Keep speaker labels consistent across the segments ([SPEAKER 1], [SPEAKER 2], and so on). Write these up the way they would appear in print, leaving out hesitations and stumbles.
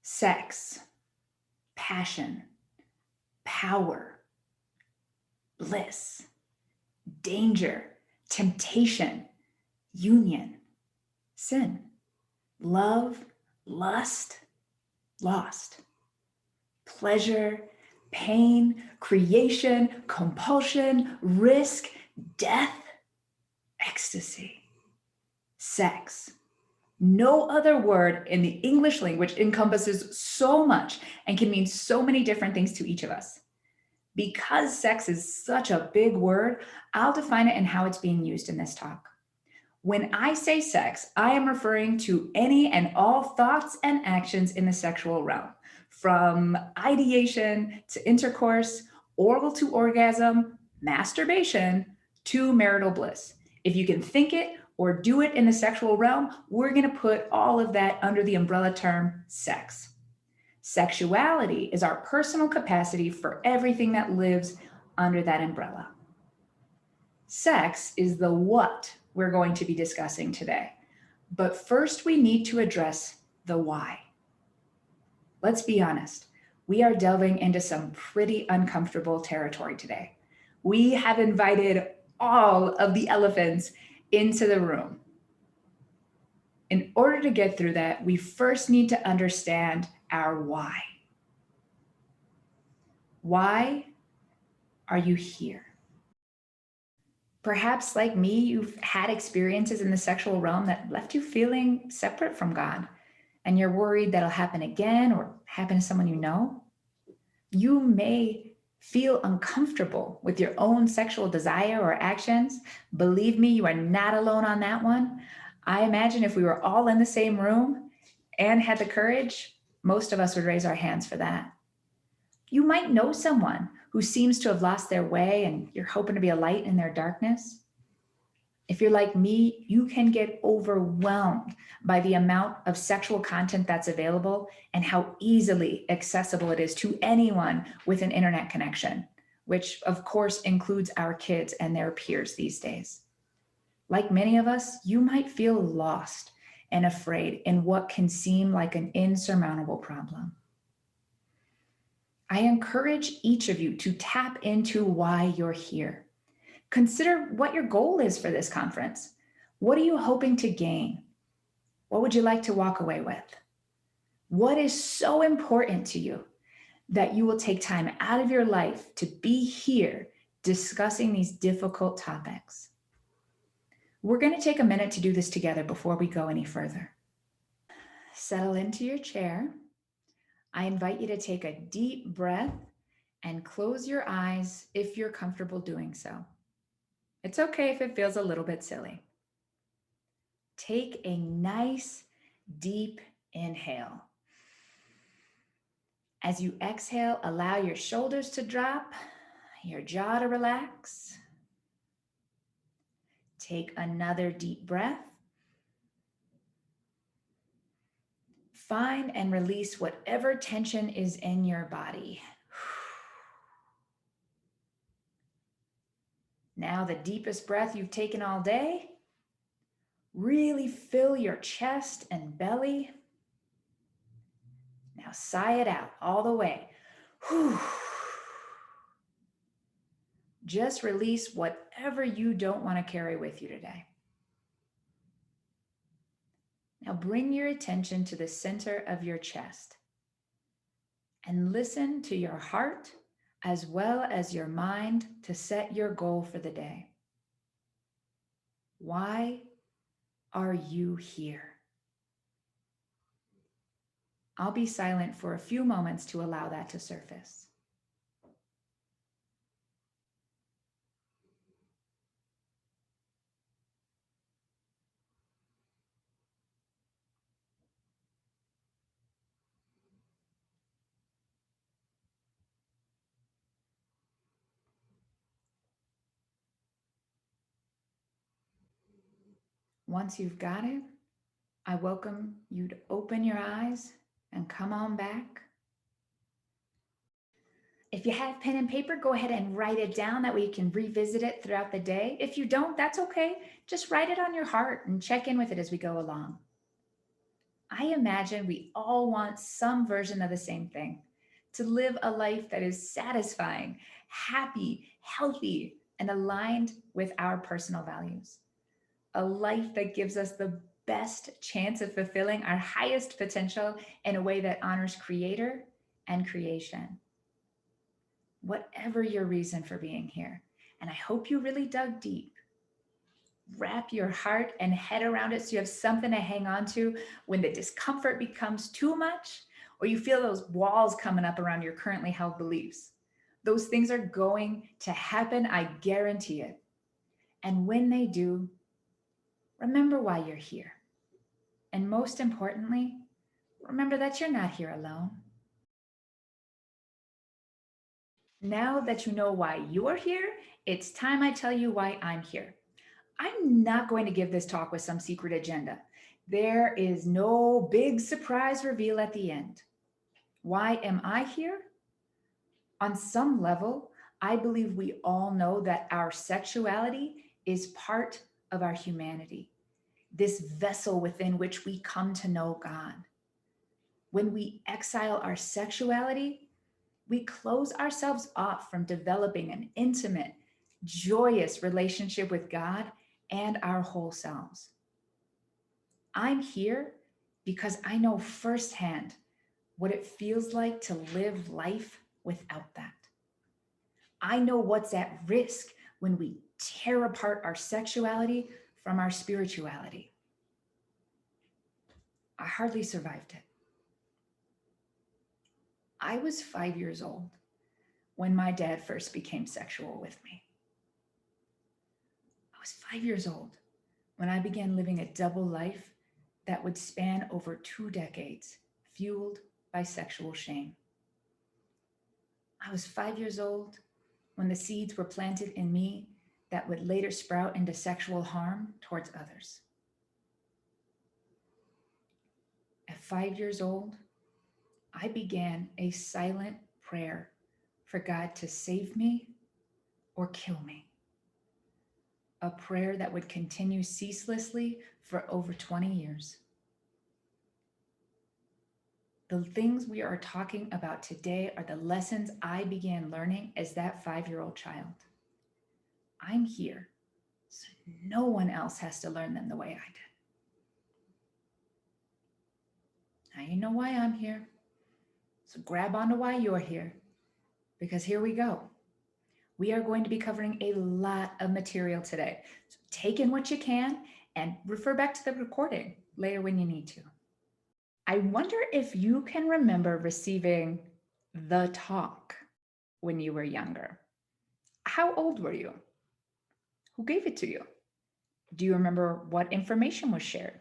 [SPEAKER 1] sex, passion, power, bliss, danger, temptation, union, sin, love, lust, lost, pleasure, pain, creation, compulsion, risk, death, ecstasy, sex. No other word in the English language encompasses so much and can mean so many different things to each of us. Because sex is such a big word, I'll define it and how it's being used in this talk. When I say sex, I am referring to any and all thoughts and actions in the sexual realm, from ideation to intercourse, oral to orgasm, masturbation to marital bliss. If you can think it or do it in the sexual realm, we're going to put all of that under the umbrella term sex. Sexuality is our personal capacity for everything that lives under that umbrella. Sex is the what we're going to be discussing today. But first, we need to address the why. Let's be honest, we are delving into some pretty uncomfortable territory today. We have invited all of the elephants into the room. In order to get through that, we first need to understand our why. Why are you here? Perhaps, like me, you've had experiences in the sexual realm that left you feeling separate from God, and you're worried that'll happen again or happen to someone you know. You may feel uncomfortable with your own sexual desire or actions. Believe me, you are not alone on that one. I imagine if we were all in the same room and had the courage, most of us would raise our hands for that. You might know someone who seems to have lost their way and you're hoping to be a light in their darkness. If you're like me, you can get overwhelmed by the amount of sexual content that's available and how easily accessible it is to anyone with an internet connection, which of course includes our kids and their peers these days. Like many of us, you might feel lost and afraid in what can seem like an insurmountable problem. I encourage each of you to tap into why you're here. Consider what your goal is for this conference. What are you hoping to gain? What would you like to walk away with? What is so important to you that you will take time out of your life to be here discussing these difficult topics? We're going to take a minute to do this together before we go any further. Settle into your chair. I invite you to take a deep breath and close your eyes if you're comfortable doing so. It's okay if it feels a little bit silly. Take a nice, deep inhale. As you exhale, allow your shoulders to drop, your jaw to relax. Take another deep breath. Find and release whatever tension is in your body. Now, the deepest breath you've taken all day. Really fill your chest and belly. Now sigh it out all the way. Just release whatever you don't want to carry with you today. Now bring your attention to the center of your chest and listen to your heart as well as your mind to set your goal for the day. Why are you here? I'll be silent for a few moments to allow that to surface. Once you've got it, I welcome you to open your eyes and come on back. If you have pen and paper, go ahead and write it down. That way you can revisit it throughout the day. If you don't, that's okay. Just write it on your heart and check in with it as we go along. I imagine we all want some version of the same thing, to live a life that is satisfying, happy, healthy, and aligned with our personal values. A life that gives us the best chance of fulfilling our highest potential in a way that honors Creator and creation. Whatever your reason for being here, and I hope you really dug deep, wrap your heart and head around it so you have something to hang on to when the discomfort becomes too much or you feel those walls coming up around your currently held beliefs. Those things are going to happen, I guarantee it. And when they do, remember why you're here. And most importantly, remember that you're not here alone. Now that you know why you're here, it's time I tell you why I'm here. I'm not going to give this talk with some secret agenda. There is no big surprise reveal at the end. Why am I here? On some level, I believe we all know that our sexuality is part of our humanity, this vessel within which we come to know God. When we exile our sexuality, we close ourselves off from developing an intimate, joyous relationship with God and our whole selves. I'm here because I know firsthand what it feels like to live life without that. I know what's at risk when we tear apart our sexuality from our spirituality. I hardly survived it. I was 5 years old when my dad first became sexual with me. I was 5 years old when I began living a double life that would span over 2 decades, fueled by sexual shame. I was 5 years old when the seeds were planted in me that would later sprout into sexual harm towards others. At 5 years old, I began a silent prayer for God to save me or kill me. A prayer that would continue ceaselessly for over 20 years. The things we are talking about today are the lessons I began learning as that 5-year-old child. I'm here, so no one else has to learn them the way I did. Now you know why I'm here, so grab onto why you're here, because here we go. We are going to be covering a lot of material today. So take in what you can and refer back to the recording later when you need to. I wonder if you can remember receiving the talk when you were younger. How old were you? Who gave it to you? Do you remember what information was shared?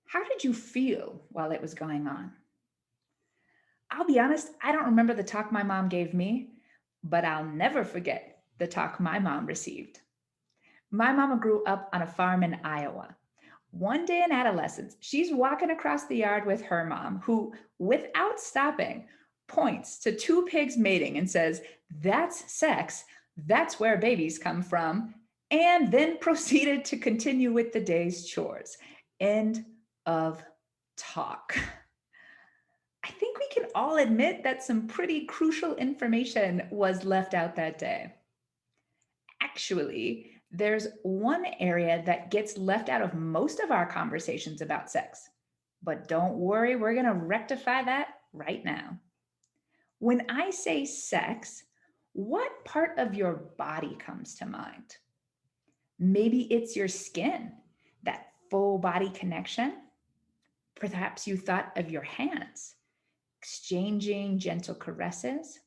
[SPEAKER 1] How did you feel while it was going on? I'll be honest, I don't remember the talk my mom gave me, but I'll never forget the talk my mom received. My mama grew up on a farm in Iowa. One day in adolescence, she's walking across the yard with her mom, who, without stopping, points to 2 pigs mating and says, "That's sex, that's where babies come from," and then proceeded to continue with the day's chores. End of talk. I think we can all admit that some pretty crucial information was left out that day. Actually, there's one area that gets left out of most of our conversations about sex. But don't worry, we're going to rectify that right now. When I say sex, what part of your body comes to mind? Maybe it's your skin, that full body connection. Perhaps you thought of your hands, exchanging gentle caresses.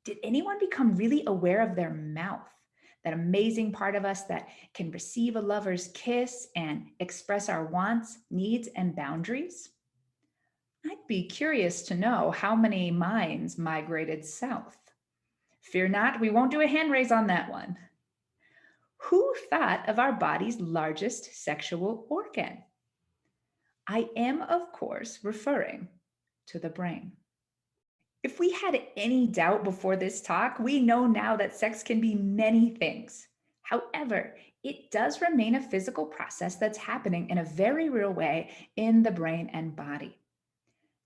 [SPEAKER 1] Did anyone become really aware of their mouth? That amazing part of us that can receive a lover's kiss and express our wants, needs, and boundaries? I'd be curious to know how many minds migrated south. Fear not, we won't do a hand raise on that one. Who thought of our body's largest sexual organ? I am, of course, referring to the brain. If we had any doubt before this talk, we know now that sex can be many things. However, it does remain a physical process that's happening in a very real way in the brain and body.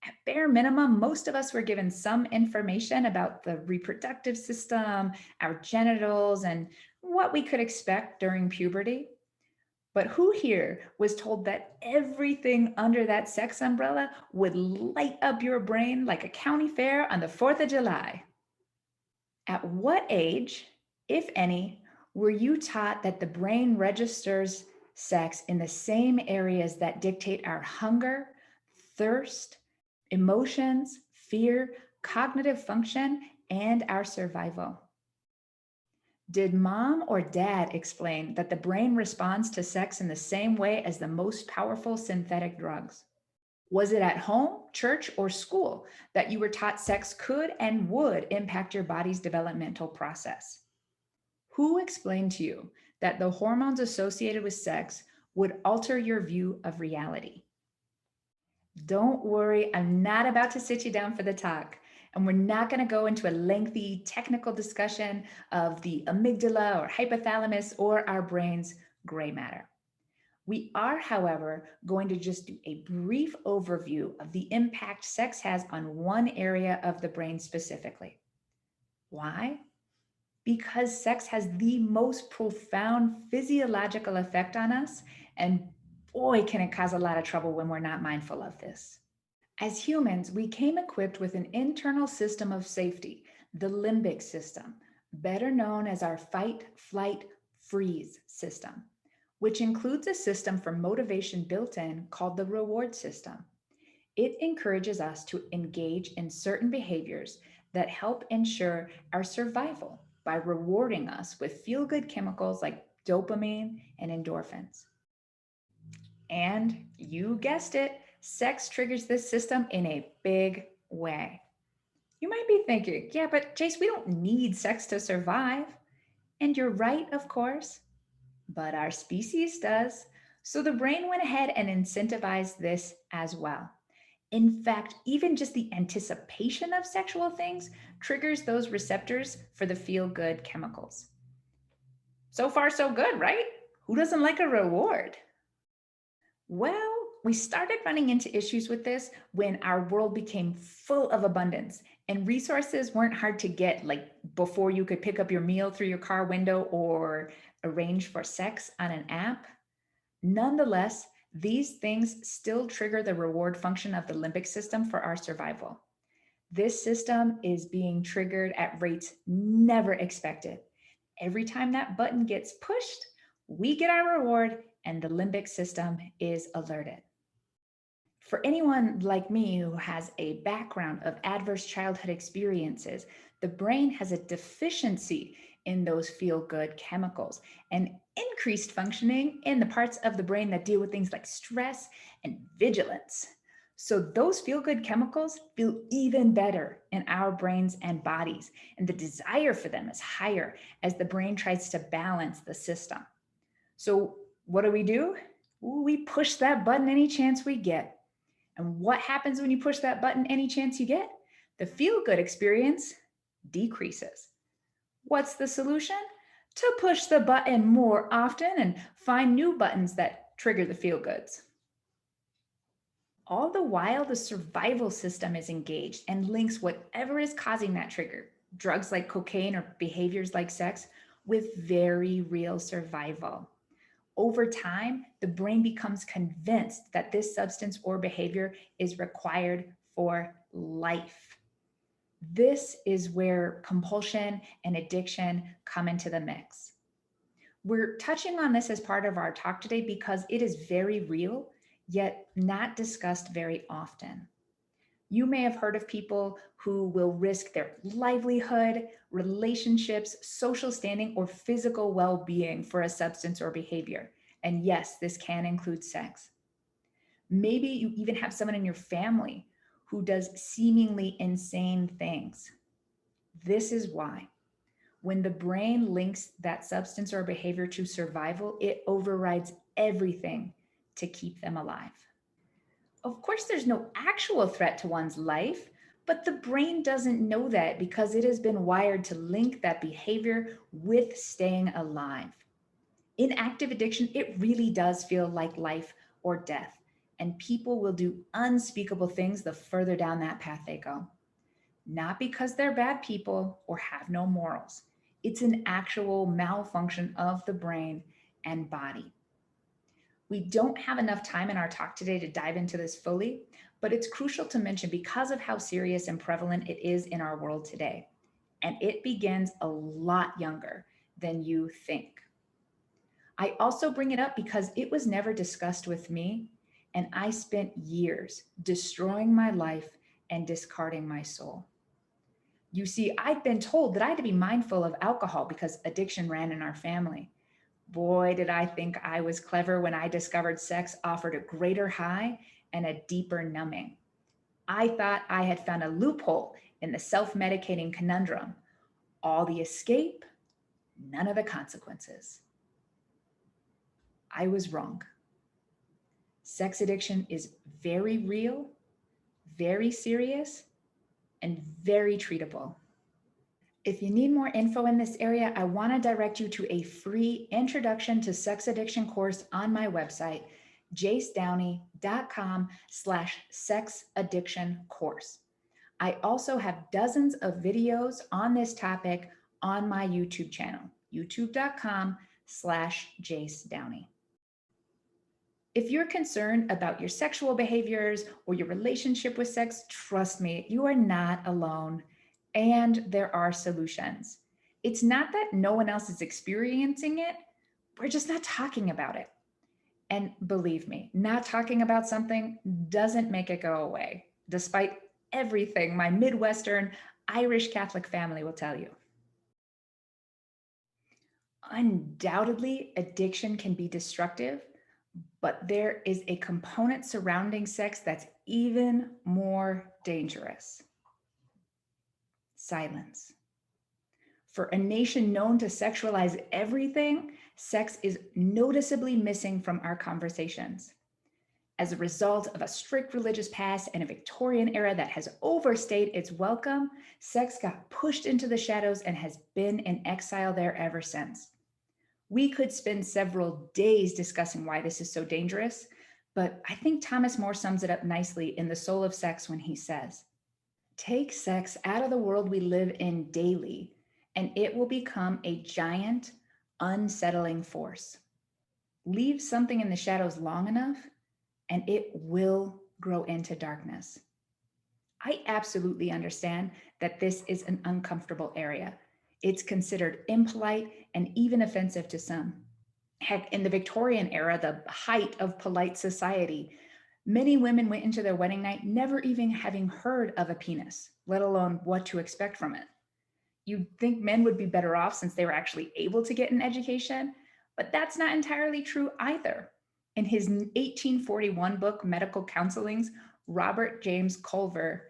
[SPEAKER 1] At bare minimum, most of us were given some information about the reproductive system, our genitals, and what we could expect during puberty. But who here was told that everything under that sex umbrella would light up your brain like a county fair on the 4th of July? At what age, if any, were you taught that the brain registers sex in the same areas that dictate our hunger, thirst, emotions, fear, cognitive function, and our survival? Did mom or dad explain that the brain responds to sex in the same way as the most powerful synthetic drugs? Was it at home, church, or school that you were taught sex could and would impact your body's developmental process? Who explained to you that the hormones associated with sex would alter your view of reality? Don't worry, I'm not about to sit you down for the talk. And we're not going to go into a lengthy technical discussion of the amygdala or hypothalamus or our brain's gray matter. We are, however, going to just do a brief overview of the impact sex has on one area of the brain specifically. Why? Because sex has the most profound physiological effect on us, and boy, can it cause a lot of trouble when we're not mindful of this. As humans, we came equipped with an internal system of safety, the limbic system, better known as our fight, flight, freeze system, which includes a system for motivation built in called the reward system. It encourages us to engage in certain behaviors that help ensure our survival by rewarding us with feel-good chemicals like dopamine and endorphins. And you guessed it, sex triggers this system in a big way. You might be thinking, yeah, but Jace, we don't need sex to survive. And you're right, of course, but our species does. So the brain went ahead and incentivized this as well. In fact, even just the anticipation of sexual things triggers those receptors for the feel-good chemicals. So far, so good, right? Who doesn't like a reward? Well, we started running into issues with this when our world became full of abundance and resources weren't hard to get, like before you could pick up your meal through your car window or arrange for sex on an app. Nonetheless, these things still trigger the reward function of the limbic system for our survival. This system is being triggered at rates never expected. Every time that button gets pushed, we get our reward and the limbic system is alerted. For anyone like me who has a background of adverse childhood experiences, the brain has a deficiency in those feel-good chemicals and increased functioning in the parts of the brain that deal with things like stress and vigilance. So those feel-good chemicals feel even better in our brains and bodies, and the desire for them is higher as the brain tries to balance the system. So what do? We push that button any chance we get. And what happens when you push that button any chance you get? The feel-good experience decreases. What's the solution? To push the button more often and find new buttons that trigger the feel-goods. All the while, the survival system is engaged and links whatever is causing that trigger, drugs like cocaine or behaviors like sex, with very real survival. Over time, the brain becomes convinced that this substance or behavior is required for life. This is where compulsion and addiction come into the mix. We're touching on this as part of our talk today because it is very real, yet not discussed very often. You may have heard of people who will risk their livelihood, relationships, social standing, or physical well-being for a substance or behavior. And yes, this can include sex. Maybe you even have someone in your family who does seemingly insane things. This is why. When the brain links that substance or behavior to survival, it overrides everything to keep them alive. Of course, there's no actual threat to one's life, but the brain doesn't know that because it has been wired to link that behavior with staying alive. In active addiction, it really does feel like life or death, and people will do unspeakable things the further down that path they go. Not because they're bad people or have no morals. It's an actual malfunction of the brain and body. We don't have enough time in our talk today to dive into this fully, but it's crucial to mention because of how serious and prevalent it is in our world today. And it begins a lot younger than you think. I also bring it up because it was never discussed with me, and I spent years destroying my life and discarding my soul. You see, I'd been told that I had to be mindful of alcohol because addiction ran in our family. Boy, did I think I was clever when I discovered sex offered a greater high and a deeper numbing. I thought I had found a loophole in the self-medicating conundrum. All the escape, none of the consequences. I was wrong. Sex addiction is very real, very serious, and very treatable. If you need more info in this area, I want to direct you to a free Introduction to Sex Addiction course on my website, jacedowney.com/sex addiction course. I also have dozens of videos on this topic on my YouTube channel, youtube.com/jacedowney. If you're concerned about your sexual behaviors or your relationship with sex, trust me, you are not alone, and there are solutions. It's not that no one else is experiencing it, we're just not talking about it. And believe me, not talking about something doesn't make it go away, despite everything my Midwestern Irish Catholic family will tell you. Undoubtedly, addiction can be destructive, but there is a component surrounding sex that's even more dangerous: silence. For a nation known to sexualize everything, sex is noticeably missing from our conversations. As a result of a strict religious past and a Victorian era that has overstayed its welcome, sex got pushed into the shadows and has been in exile there ever since. We could spend several days discussing why this is so dangerous, but I think Thomas More sums it up nicely in The Soul of Sex when he says, "Take sex out of the world we live in daily, and it will become a giant, unsettling force. Leave something in the shadows long enough, and it will grow into darkness." I absolutely understand that this is an uncomfortable area. It's considered impolite and even offensive to some. Heck, in the Victorian era, the height of polite society, many women went into their wedding night never even having heard of a penis, let alone what to expect from it. You'd think men would be better off since they were actually able to get an education, but that's not entirely true either. In his 1841 book, Medical Counselings, Robert James Culver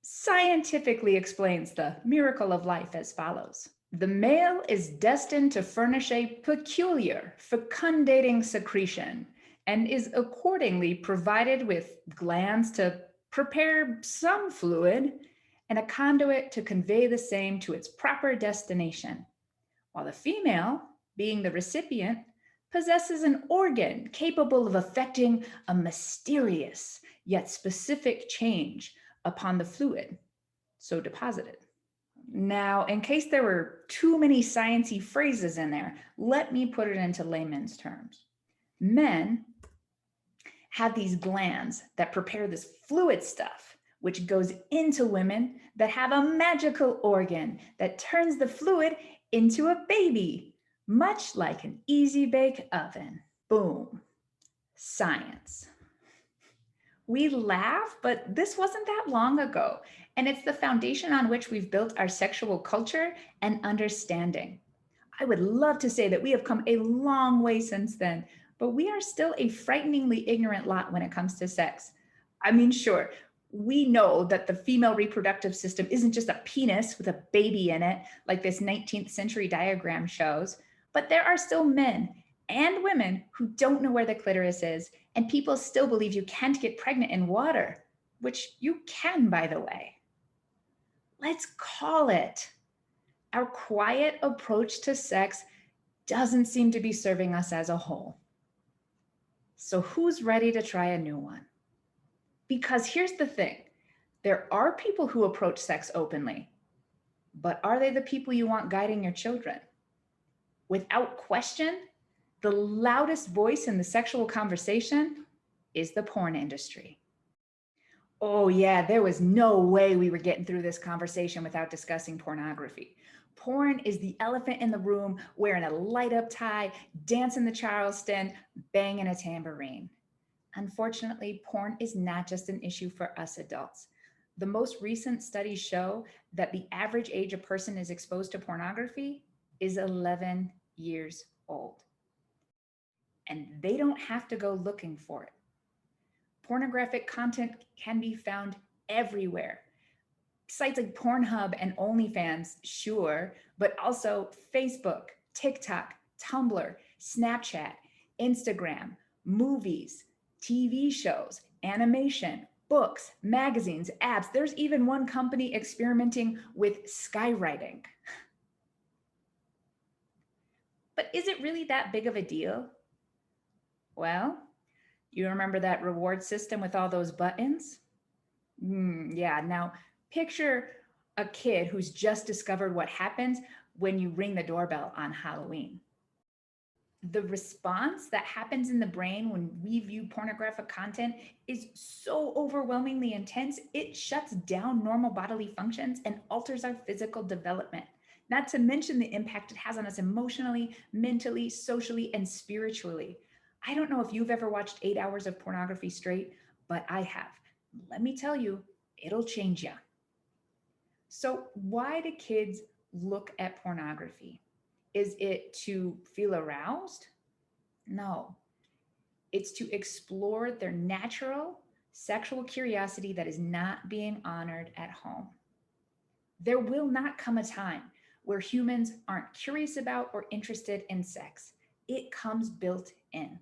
[SPEAKER 1] scientifically explains the miracle of life as follows. The male is destined to furnish a peculiar, fecundating secretion and is accordingly provided with glands to prepare some fluid and a conduit to convey the same to its proper destination, while the female, being the recipient, possesses an organ capable of effecting a mysterious yet specific change upon the fluid so deposited. Now, in case there were too many sciencey phrases in there, let me put it into layman's terms. Men have these glands that prepare this fluid stuff, which goes into women that have a magical organ that turns the fluid into a baby, much like an easy bake oven. Boom. Science. We laugh, but this wasn't that long ago, and it's the foundation on which we've built our sexual culture and understanding. I would love to say that we have come a long way since then, but we are still a frighteningly ignorant lot when it comes to sex. I mean, sure, we know that the female reproductive system isn't just a penis with a baby in it, like this 19th century diagram shows, but there are still men and women who don't know where the clitoris is, and people still believe you can't get pregnant in water, which you can, by the way. Let's call it. Our quiet approach to sex doesn't seem to be serving us as a whole. So who's ready to try a new one? Because here's the thing, there are people who approach sex openly, but are they the people you want guiding your children? Without question, the loudest voice in the sexual conversation is the porn industry. Oh, yeah, there was no way we were getting through this conversation without discussing pornography. Porn is the elephant in the room, wearing a light up tie, dancing the Charleston, banging a tambourine. Unfortunately, porn is not just an issue for us adults. The most recent studies show that the average age a person is exposed to pornography is 11 years old. And they don't have to go looking for it. Pornographic content can be found everywhere. Sites like Pornhub and OnlyFans, sure, but also Facebook, TikTok, Tumblr, Snapchat, Instagram, movies, TV shows, animation, books, magazines, apps. There's even one company experimenting with skywriting. But is it really that big of a deal? Well, you remember that reward system with all those buttons? Yeah, now picture a kid who's just discovered what happens when you ring the doorbell on Halloween. The response that happens in the brain when we view pornographic content is so overwhelmingly intense, it shuts down normal bodily functions and alters our physical development. Not to mention the impact it has on us emotionally, mentally, socially, and spiritually. I don't know if you've ever watched 8 hours of pornography straight, but I have. Let me tell you, it'll change you. So, why do kids look at pornography? Is it to feel aroused? No. It's to explore their natural sexual curiosity that is not being honored at home. There will not come a time where humans aren't curious about or interested in sex. It comes built in.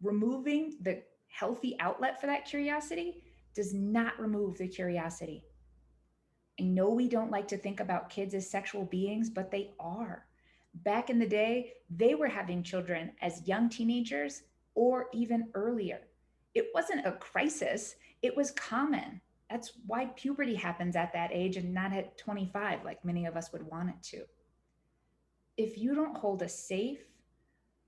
[SPEAKER 1] Removing the healthy outlet for that curiosity does not remove the curiosity. I know we don't like to think about kids as sexual beings, but they are. Back in the day, they were having children as young teenagers or even earlier. It wasn't a crisis, it was common. That's why puberty happens at that age and not at 25, like many of us would want it to. If you don't hold a safe,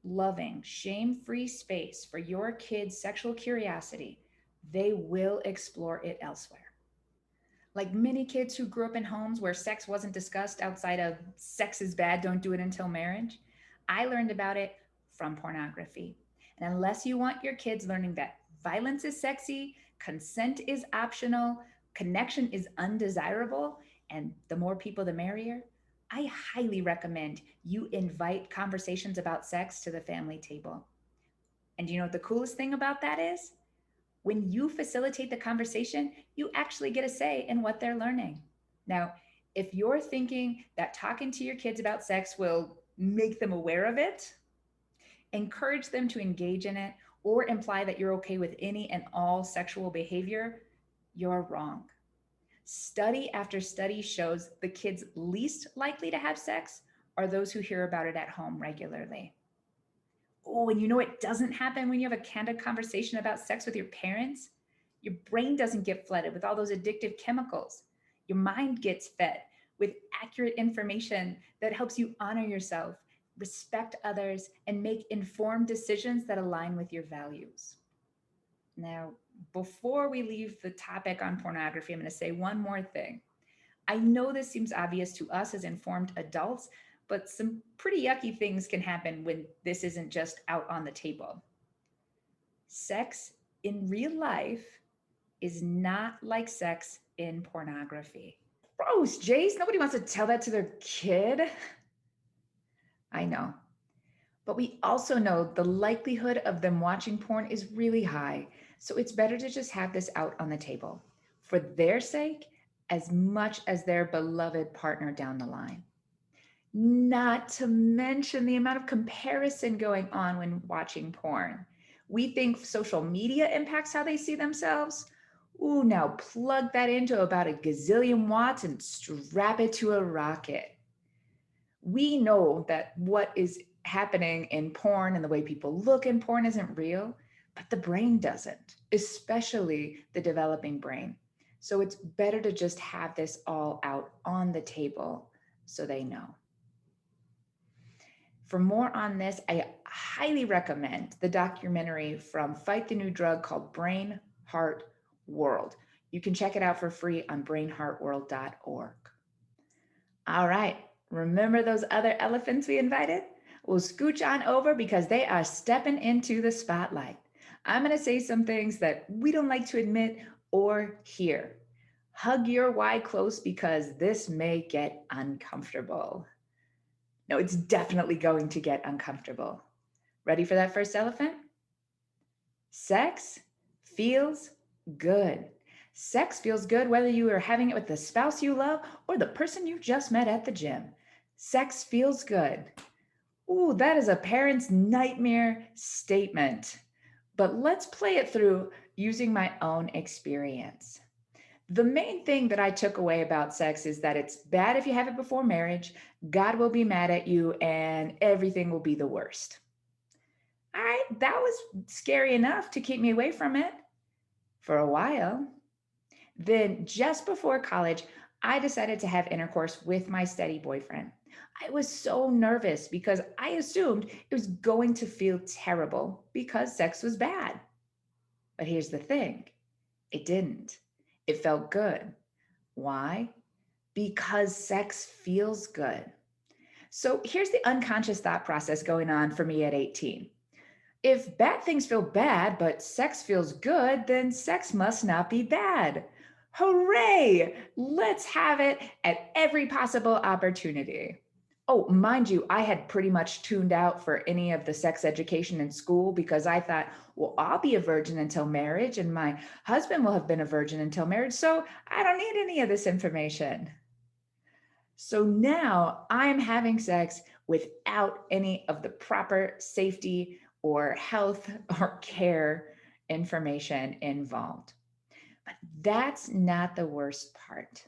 [SPEAKER 1] loving, shame-free space for your kids' sexual curiosity, they will explore it elsewhere. Like many kids who grew up in homes where sex wasn't discussed outside of sex is bad, don't do it until marriage, I learned about it from pornography. And unless you want your kids learning that violence is sexy, consent is optional, connection is undesirable, and the more people, the merrier, I highly recommend you invite conversations about sex to the family table. And you know what the coolest thing about that is? When you facilitate the conversation, you actually get a say in what they're learning. Now, if you're thinking that talking to your kids about sex will make them aware of it, encourage them to engage in it, or imply that you're okay with any and all sexual behavior, you're wrong. Study after study shows the kids least likely to have sex are those who hear about it at home regularly. Oh, and you know it doesn't happen when you have a candid conversation about sex with your parents? Your brain doesn't get flooded with all those addictive chemicals. Your mind gets fed with accurate information that helps you honor yourself, respect others, and make informed decisions that align with your values. Now, before we leave the topic on pornography, I'm going to say one more thing. I know this seems obvious to us as informed adults, but some pretty yucky things can happen when this isn't just out on the table. Sex in real life is not like sex in pornography. Gross, Jace. Nobody wants to tell that to their kid. I know. But we also know the likelihood of them watching porn is really high. So it's better to just have this out on the table for their sake as much as their beloved partner down the line. Not to mention the amount of comparison going on when watching porn. We think social media impacts how they see themselves. Ooh, now plug that into about a gazillion watts and strap it to a rocket. We know that what is happening in porn and the way people look in porn isn't real, but the brain doesn't, especially the developing brain. So it's better to just have this all out on the table so they know. For more on this, I highly recommend the documentary from Fight the New Drug called Brain, Heart, World. You can check it out for free on brainheartworld.org. All right, remember those other elephants we invited? We'll scooch on over because they are stepping into the spotlight. I'm going to say some things that we don't like to admit or hear. Hug your why close because this may get uncomfortable. No, it's definitely going to get uncomfortable. Ready for that first elephant? Sex feels good. Sex feels good whether you are having it with the spouse you love or the person you just met at the gym. Sex feels good. Ooh, that is a parent's nightmare statement. But let's play it through using my own experience. The main thing that I took away about sex is that it's bad if you have it before marriage, God will be mad at you, and everything will be the worst. All right, that was scary enough to keep me away from it for a while. Then, just before college, I decided to have intercourse with my steady boyfriend. I was so nervous because I assumed it was going to feel terrible because sex was bad. But here's the thing, it didn't. It felt good. Why? Because sex feels good. So here's the unconscious thought process going on for me at 18. If bad things feel bad, but sex feels good, then sex must not be bad. Hooray! Let's have it at every possible opportunity. Oh, mind you, I had pretty much tuned out for any of the sex education in school because I thought, well, I'll be a virgin until marriage and my husband will have been a virgin until marriage, so I don't need any of this information. So now I'm having sex without any of the proper safety or health or care information involved. But that's not the worst part.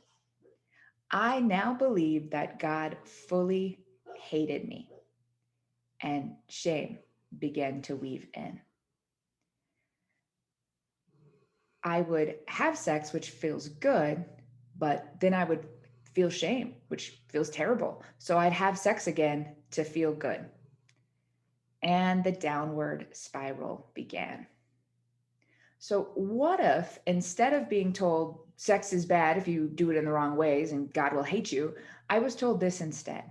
[SPEAKER 1] I now believe that God fully hated me, and shame began to weave in. I would have sex, which feels good, but then I would feel shame, which feels terrible. So I'd have sex again to feel good. And the downward spiral began. So, what if instead of being told sex is bad if you do it in the wrong ways and God will hate you, I was told this instead: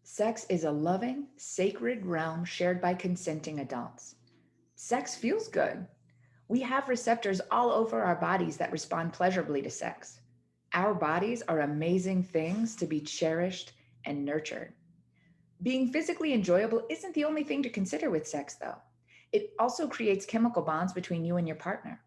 [SPEAKER 1] sex is a loving, sacred realm shared by consenting adults. Sex feels good. We have receptors all over our bodies that respond pleasurably to sex. Our bodies are amazing things to be cherished and nurtured. Being physically enjoyable isn't the only thing to consider with sex, though. It also creates chemical bonds between you and your partner.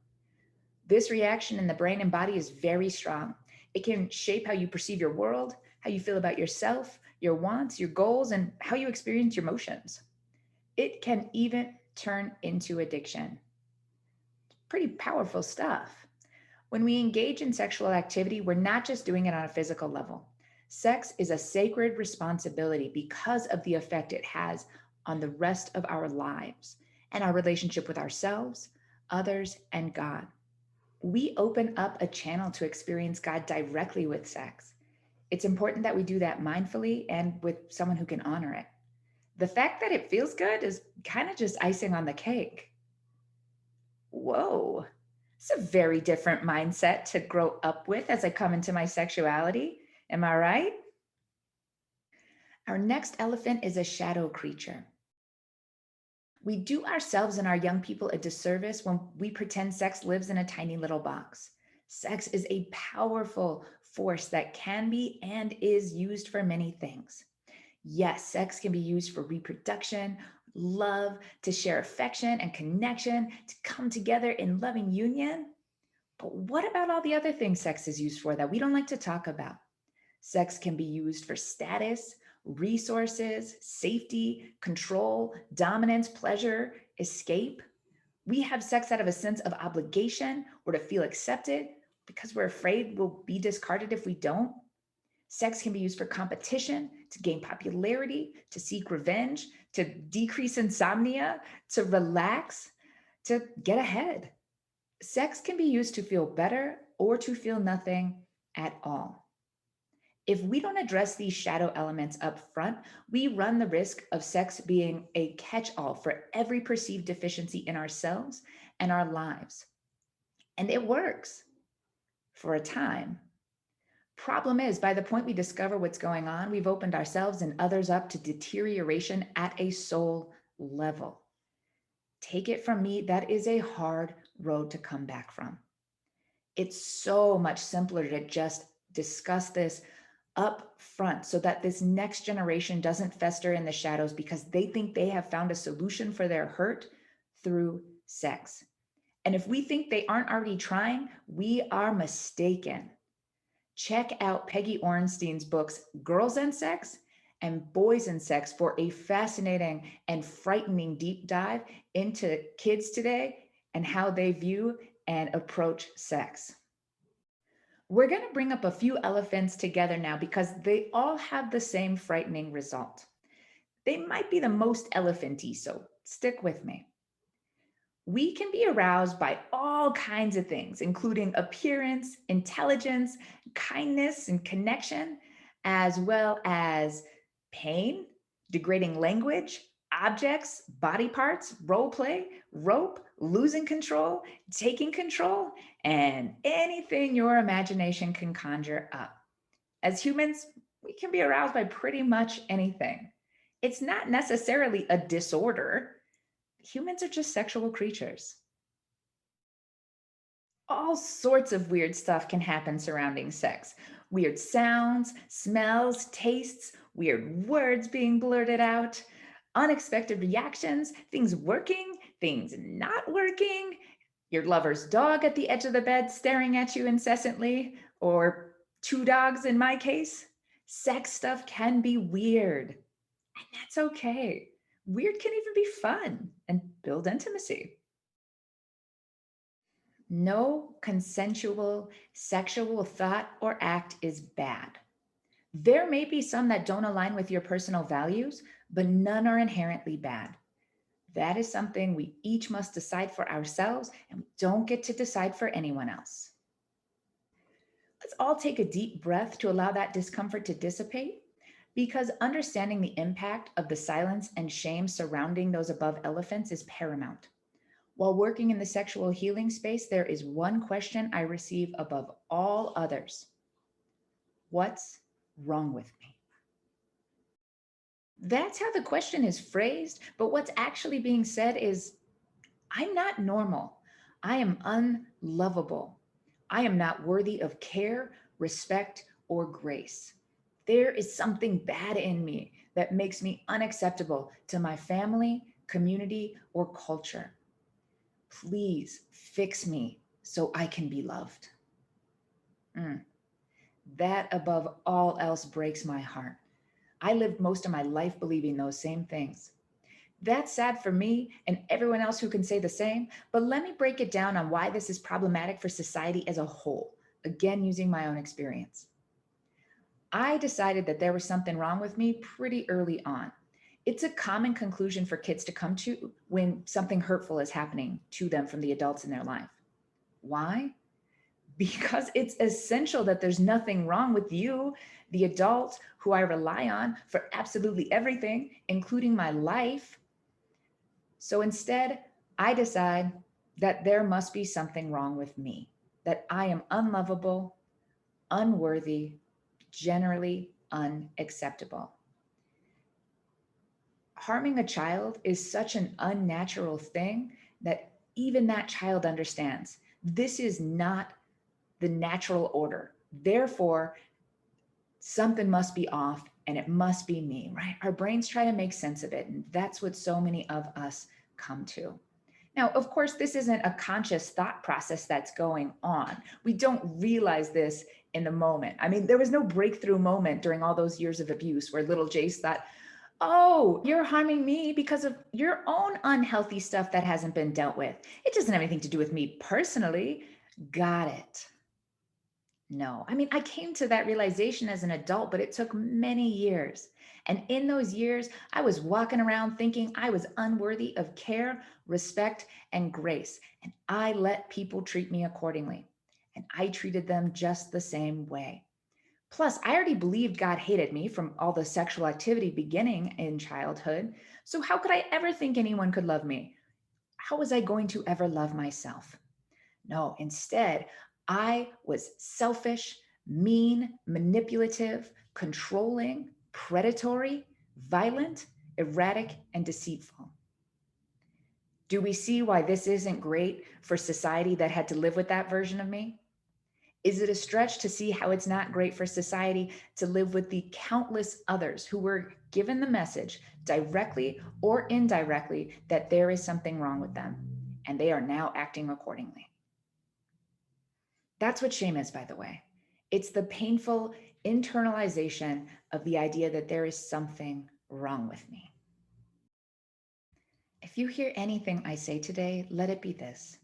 [SPEAKER 1] This reaction in the brain and body is very strong. It can shape how you perceive your world, how you feel about yourself, your wants, your goals, and how you experience your emotions. It can even turn into addiction. Pretty powerful stuff. When we engage in sexual activity, we're not just doing it on a physical level. Sex is a sacred responsibility because of the effect it has on the rest of our lives and our relationship with ourselves, others, and God. We open up a channel to experience God directly with sex. It's important that we do that mindfully and with someone who can honor it. The fact that it feels good is kind of just icing on the cake. Whoa, it's a very different mindset to grow up with as I come into my sexuality. Am I right? Our next elephant is a shadow creature. We do ourselves and our young people a disservice when we pretend sex lives in a tiny little box. Sex is a powerful force that can be and is used for many things. Yes, sex can be used for reproduction, love, to share affection and connection, to come together in loving union. But what about all the other things sex is used for that we don't like to talk about? Sex can be used for status, resources, safety, control, dominance, pleasure, escape. We have sex out of a sense of obligation or to feel accepted because we're afraid we'll be discarded if we don't. Sex can be used for competition, to gain popularity, to seek revenge, to decrease insomnia, to relax, to get ahead. Sex can be used to feel better or to feel nothing at all. If we don't address these shadow elements up front, we run the risk of sex being a catch-all for every perceived deficiency in ourselves and our lives. And it works for a time. Problem is, by the point we discover what's going on, we've opened ourselves and others up to deterioration at a soul level. Take it from me, that is a hard road to come back from. It's so much simpler to just discuss this up front so that this next generation doesn't fester in the shadows because they think they have found a solution for their hurt through sex. And if we think they aren't already trying, we are mistaken. Check out Peggy Orenstein's books, Girls and Sex and Boys and Sex, for a fascinating and frightening deep dive into kids today and how they view and approach sex. We're going to bring up a few elephants together now because they all have the same frightening result. They might be the most elephanty, so stick with me. We can be aroused by all kinds of things, including appearance, intelligence, kindness, and connection, as well as pain, degrading language, objects, body parts, role play, rope, losing control, taking control, and anything your imagination can conjure up. As humans, we can be aroused by pretty much anything. It's not necessarily a disorder. Humans are just sexual creatures. All sorts of weird stuff can happen surrounding sex. Weird sounds, smells, tastes, weird words being blurted out, unexpected reactions, things working, things not working, your lover's dog at the edge of the bed staring at you incessantly, or two dogs in my case. Sex stuff can be weird, and that's okay. Weird can even be fun and build intimacy. No consensual sexual thought or act is bad. There may be some that don't align with your personal values, but none are inherently bad. That is something we each must decide for ourselves, and we don't get to decide for anyone else. Let's all take a deep breath to allow that discomfort to dissipate, because understanding the impact of the silence and shame surrounding those above elephants is paramount. While working in the sexual healing space, there is one question I receive above all others. What's wrong with me? That's how the question is phrased, but what's actually being said is, I'm not normal. I am unlovable. I am not worthy of care, respect, or grace. There is something bad in me that makes me unacceptable to my family, community, or culture. Please fix me so I can be loved. That above all else breaks my heart. I lived most of my life believing those same things. That's sad for me and everyone else who can say the same, but let me break it down on why this is problematic for society as a whole, again using my own experience. I decided that there was something wrong with me pretty early on. It's a common conclusion for kids to come to when something hurtful is happening to them from the adults in their life. Why? Because it's essential that there's nothing wrong with you, the adult who I rely on for absolutely everything, including my life. So instead, I decide that there must be something wrong with me, that I am unlovable, unworthy, generally unacceptable. Harming a child is such an unnatural thing that even that child understands. This is not the natural order. Therefore, something must be off and it must be me, right? Our brains try to make sense of it. And that's what so many of us come to. Now, of course, this isn't a conscious thought process that's going on. We don't realize this in the moment. I mean, there was no breakthrough moment during all those years of abuse where little Jace thought, oh, you're harming me because of your own unhealthy stuff that hasn't been dealt with. It doesn't have anything to do with me personally. Got it. No, I mean, I came to that realization as an adult, but it took many years. And in those years, I was walking around thinking I was unworthy of care, respect, and grace. And I let people treat me accordingly. And I treated them just the same way. Plus, I already believed God hated me from all the sexual activity beginning in childhood. So, how could I ever think anyone could love me? How was I going to ever love myself? No, instead, I was selfish, mean, manipulative, controlling, predatory, violent, erratic, and deceitful. Do we see why this isn't great for society that had to live with that version of me? Is it a stretch to see how it's not great for society to live with the countless others who were given the message, directly or indirectly, that there is something wrong with them and they are now acting accordingly? That's what shame is, by the way. It's the painful internalization of the idea that there is something wrong with me. If you hear anything I say today, let it be this: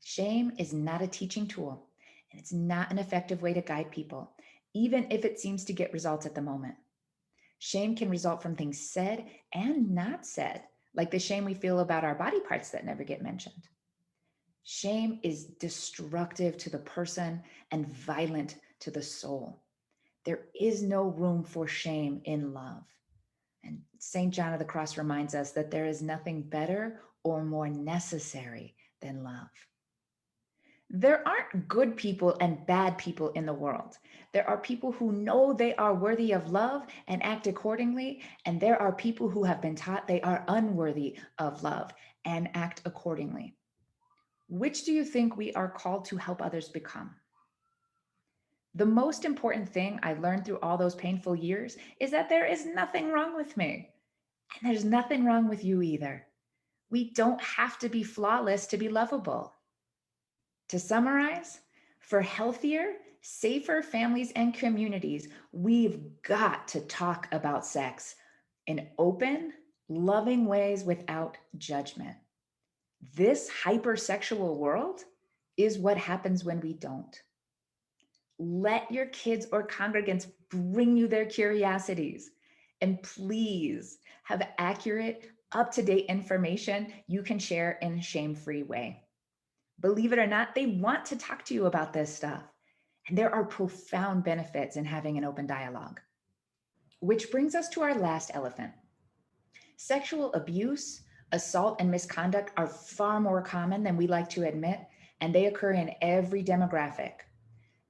[SPEAKER 1] shame is not a teaching tool, and it's not an effective way to guide people, even if it seems to get results at the moment. Shame can result from things said and not said, like the shame we feel about our body parts that never get mentioned. Shame is destructive to the person and violent to the soul. There is no room for shame in love. And St. John of the Cross reminds us that there is nothing better or more necessary than love. There aren't good people and bad people in the world. There are people who know they are worthy of love and act accordingly, and there are people who have been taught they are unworthy of love and act accordingly. Which do you think we are called to help others become? The most important thing I learned through all those painful years is that there is nothing wrong with me. And there's nothing wrong with you either. We don't have to be flawless to be lovable. To summarize, for healthier, safer families and communities, we've got to talk about sex in open, loving ways without judgment. This hypersexual world is what happens when we don't. Let your kids or congregants bring you their curiosities. And please have accurate, up-to-date information you can share in a shame-free way. Believe it or not, they want to talk to you about this stuff. And there are profound benefits in having an open dialogue. Which brings us to our last elephant. Sexual abuse, assault, and misconduct are far more common than we like to admit, and they occur in every demographic.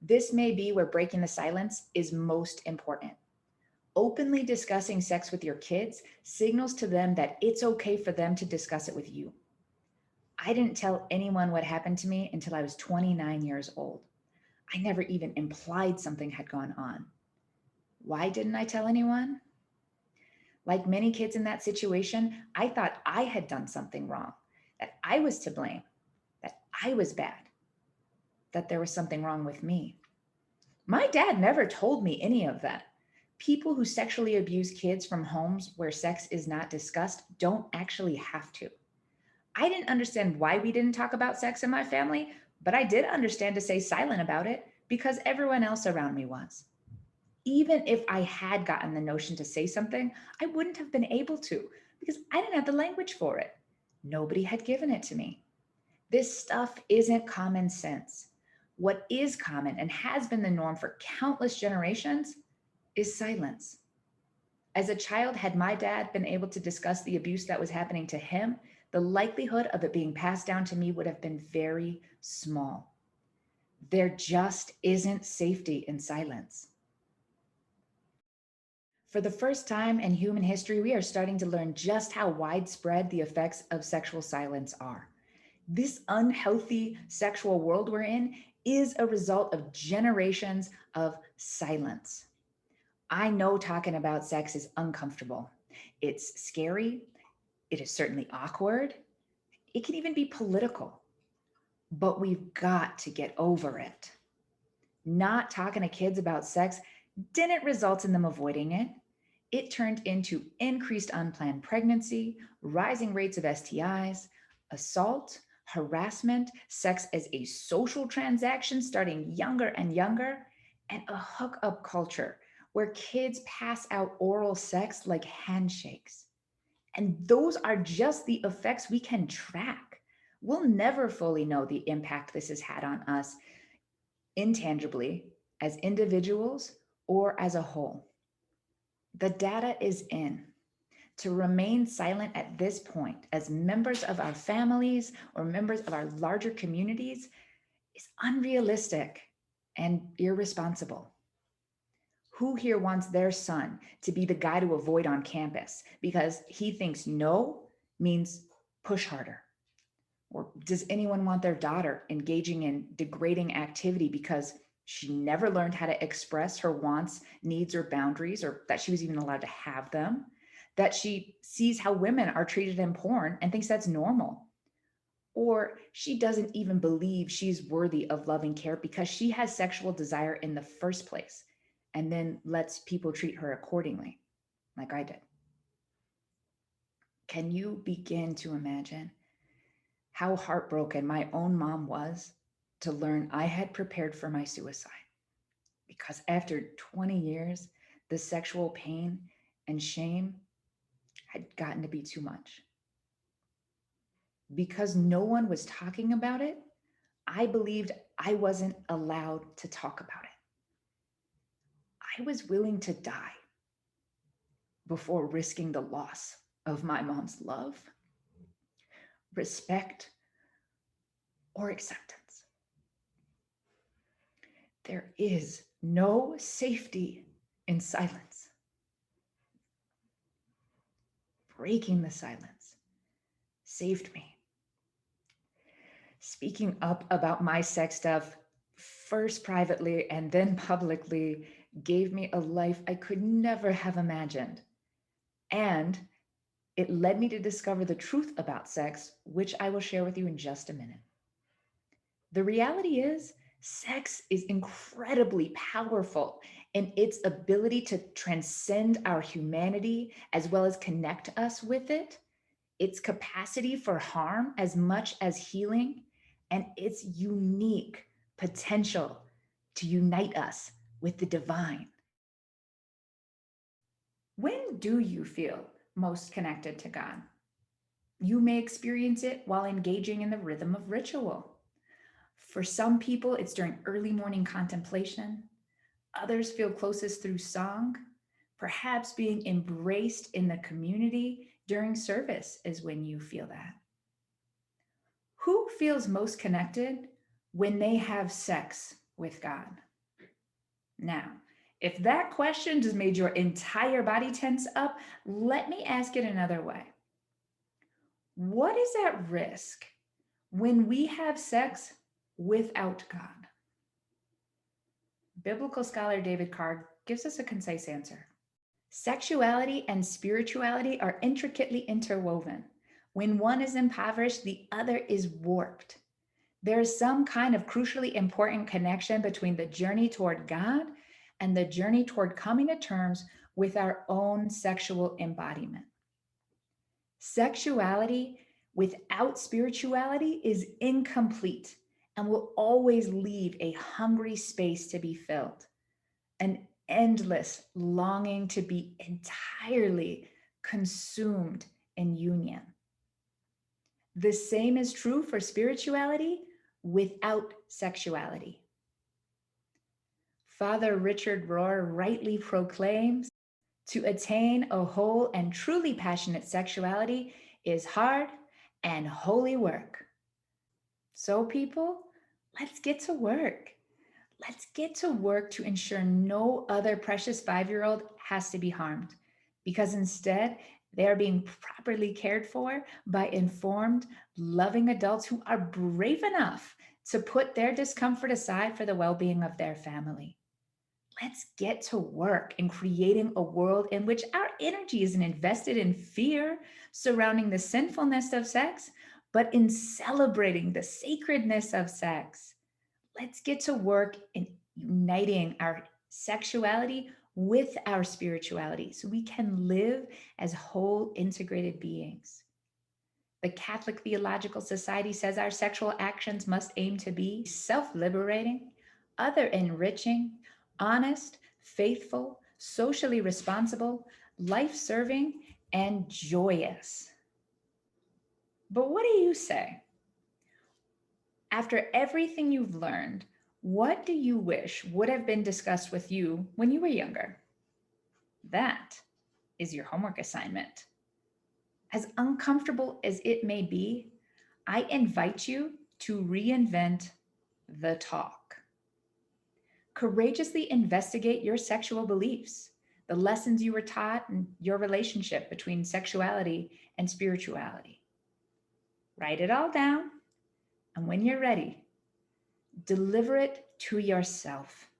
[SPEAKER 1] This may be where breaking the silence is most important. Openly discussing sex with your kids signals to them that it's okay for them to discuss it with you. I didn't tell anyone what happened to me until I was 29 years old. I never even implied something had gone on. Why didn't I tell anyone? Like many kids in that situation, I thought I had done something wrong, that I was to blame, that I was bad, that there was something wrong with me. My dad never told me any of that. People who sexually abuse kids from homes where sex is not discussed don't actually have to. I didn't understand why we didn't talk about sex in my family, but I did understand to stay silent about it because everyone else around me was. Even if I had gotten the notion to say something, I wouldn't have been able to because I didn't have the language for it. Nobody had given it to me. This stuff isn't common sense. What is common and has been the norm for countless generations is silence. As a child, had my dad been able to discuss the abuse that was happening to him, the likelihood of it being passed down to me would have been very small. There just isn't safety in silence. For the first time in human history, we are starting to learn just how widespread the effects of sexual silence are. This unhealthy sexual world we're in is a result of generations of silence. I know talking about sex is uncomfortable. It's scary. It is certainly awkward. It can even be political, but we've got to get over it. Not talking to kids about sex didn't result in them avoiding it. It turned into increased unplanned pregnancy, rising rates of STIs, assault, harassment, sex as a social transaction starting younger and younger, and a hookup culture where kids pass out oral sex like handshakes. And those are just the effects we can track. We'll never fully know the impact this has had on us intangibly as individuals or as a whole. The data is in. To remain silent at this point as members of our families or members of our larger communities is unrealistic and irresponsible. Who here wants their son to be the guy to avoid on campus because he thinks no means push harder? Or does anyone want their daughter engaging in degrading activity because she never learned how to express her wants, needs, or boundaries, or that she was even allowed to have them? That she sees how women are treated in porn and thinks that's normal? Or she doesn't even believe she's worthy of loving care because she has sexual desire in the first place and then lets people treat her accordingly, like I did. Can you begin to imagine how heartbroken my own mom was to learn I had prepared for my suicide? Because after 20 years, the sexual pain and shame had gotten to be too much. Because no one was talking about it, I believed I wasn't allowed to talk about it. I was willing to die before risking the loss of my mom's love, respect, or acceptance. There is no safety in silence. Breaking the silence saved me. Speaking up about my sex stuff, first privately and then publicly, gave me a life I could never have imagined. And it led me to discover the truth about sex, which I will share with you in just a minute. The reality is, sex is incredibly powerful in its ability to transcend our humanity as well as connect us with it, its capacity for harm as much as healing, and its unique potential to unite us with the divine. When do you feel most connected to God? You may experience it while engaging in the rhythm of ritual. For some people, it's during early morning contemplation. Others feel closest through song. Perhaps being embraced in the community during service is when you feel that. Who feels most connected when they have sex with God? Now, if that question just made your entire body tense up, let me ask it another way. What is at risk when we have sex without God? Biblical scholar David Carr gives us a concise answer. Sexuality and spirituality are intricately interwoven. When one is impoverished, the other is warped. There is some kind of crucially important connection between the journey toward God and the journey toward coming to terms with our own sexual embodiment. Sexuality without spirituality is incomplete and will always leave a hungry space to be filled, an endless longing to be entirely consumed in union. The same is true for spirituality without sexuality. Father Richard Rohr rightly proclaims, to attain a whole and truly passionate sexuality is hard and holy work. So people, let's get to work. Let's get to work to ensure no other precious 5-year-old has to be harmed, because instead they are being properly cared for by informed, loving adults who are brave enough to put their discomfort aside for the well-being of their family. Let's get to work in creating a world in which our energy isn't invested in fear surrounding the sinfulness of sex, but in celebrating the sacredness of sex. Let's get to work in uniting our sexuality with our spirituality so we can live as whole integrated beings. The Catholic Theological Society says our sexual actions must aim to be self-liberating, other-enriching, honest, faithful, socially responsible, life-serving, and joyous. But what do you say? After everything you've learned, what do you wish would have been discussed with you when you were younger? That is your homework assignment. As uncomfortable as it may be, I invite you to reinvent the talk. Courageously investigate your sexual beliefs, the lessons you were taught, and your relationship between sexuality and spirituality. Write it all down, and when you're ready, deliver it to yourself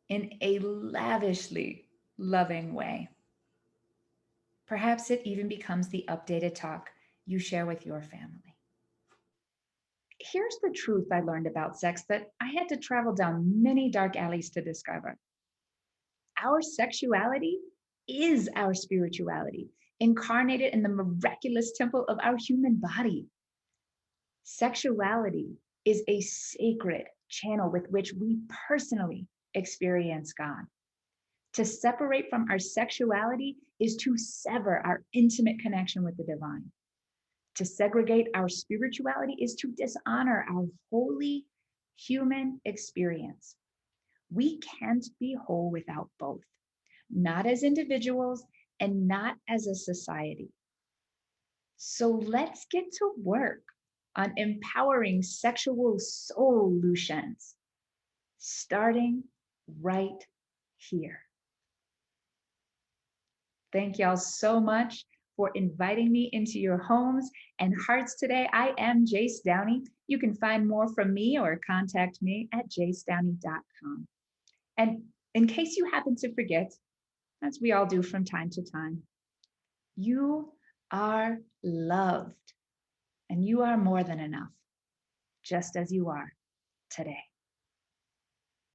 [SPEAKER 1] in a lavishly loving way. Perhaps it even becomes the updated talk you share with your family. Here's the truth I learned about sex that I had to travel down many dark alleys to discover. Our sexuality is our spirituality, incarnated in the miraculous temple of our human body. Sexuality is a sacred channel with which we personally experience God. To separate from our sexuality is to sever our intimate connection with the divine. To segregate our spirituality is to dishonor our holy human experience. We can't be whole without both, not as individuals and not as a society. So let's get to work on empowering sexual solutions, starting right here. Thank y'all so much for inviting me into your homes and hearts today. I am Jace Downey. You can find more from me or contact me at jacedowney.com. And in case you happen to forget, as we all do from time to time, you are loved and you are more than enough, just as you are today.